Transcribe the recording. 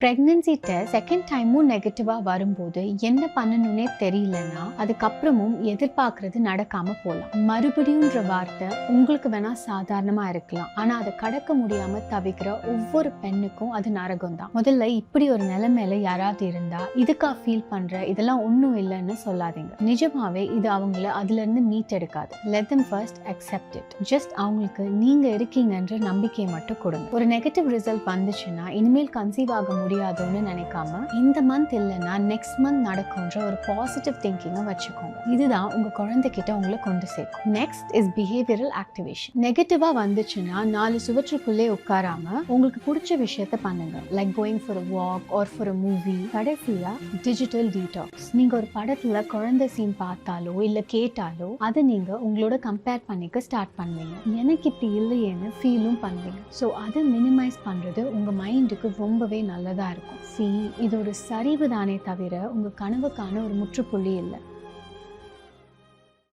Pregnancy test second டைமும் நெகட்டிவா வரும்போது என்ன பண்ணணும்னே தெரியலன்னா அதுக்கப்புறமும் எதிர்பார்க்கறது நடக்காம போகலாம். மறுபடியும்ன்ற வார்த்தை உங்களுக்கு வேணா சாதாரணமா இருக்கலாம், ஆனா அதை கடக்க முடியாம தவிக்கிற ஒவ்வொரு பெண்ணுக்கும் அது நரகம் தான். முதல்ல இப்படி ஒரு நிலைமையில யாராவது இருந்தா இதுக்கா ஃபீல் பண்ற, இதெல்லாம் ஒன்றும் இல்லைன்னு சொல்லாதீங்க. நிஜமாவே இது அவங்கள அதுல இருந்து மீட் எடுக்காது. Let them first accept it. Just அவங்களுக்கு நீங்க இருக்கீங்கன்ற நம்பிக்கையை மட்டும் கொடுங்க. ஒரு நெகட்டிவ் ரிசல்ட் வந்துச்சுன்னா இனிமேல் கன்சீவ் ஆக முடியாதுன்னு நினைக்காம இந்த மந்த் இல்லைன்னா நெக்ஸ்ட் மந்த் நடக்கும்ன்ற ஒரு பாசிட்டிவ் திங்கிங்கை வச்சுக்கோங்க. இதுதான் உங்க குழந்தைகிட்ட உங்களை கொண்டு சேர்க்கும். Next is behavioural activation. நெகட்டிவா வந்துச்சுன்னா 4 சுவற்றுக்குள்ளே உட்காராம உங்களுக்கு பிடிச்ச விஷயத்த பண்ணுங்க. Like going for a walk R for a movie. கடைசியா டிஜிட்டல் டீடாக்ஸ். நீங்க ஒரு படத்துல குழந்தை சீன் பார்த்தாலோ இல்ல கேட்டாலோ அதை நீங்க உங்களோட கம்பேர் பண்ணிக்க ஸ்டார்ட் பண்ணுவீங்க. எனக்கு இப்படி இல்லையேன்னு ஃபீலும் பண்ணுவீங்க. ஸோ அதை மினிமைஸ் பண்றது உங்க மைண்டுக்கு ரொம்பவே நல்லதா இருக்கும். இது ஒரு சரிவு தானே தவிர உங்க கனவுக்கான ஒரு முற்றுப்புள்ளி இல்லை.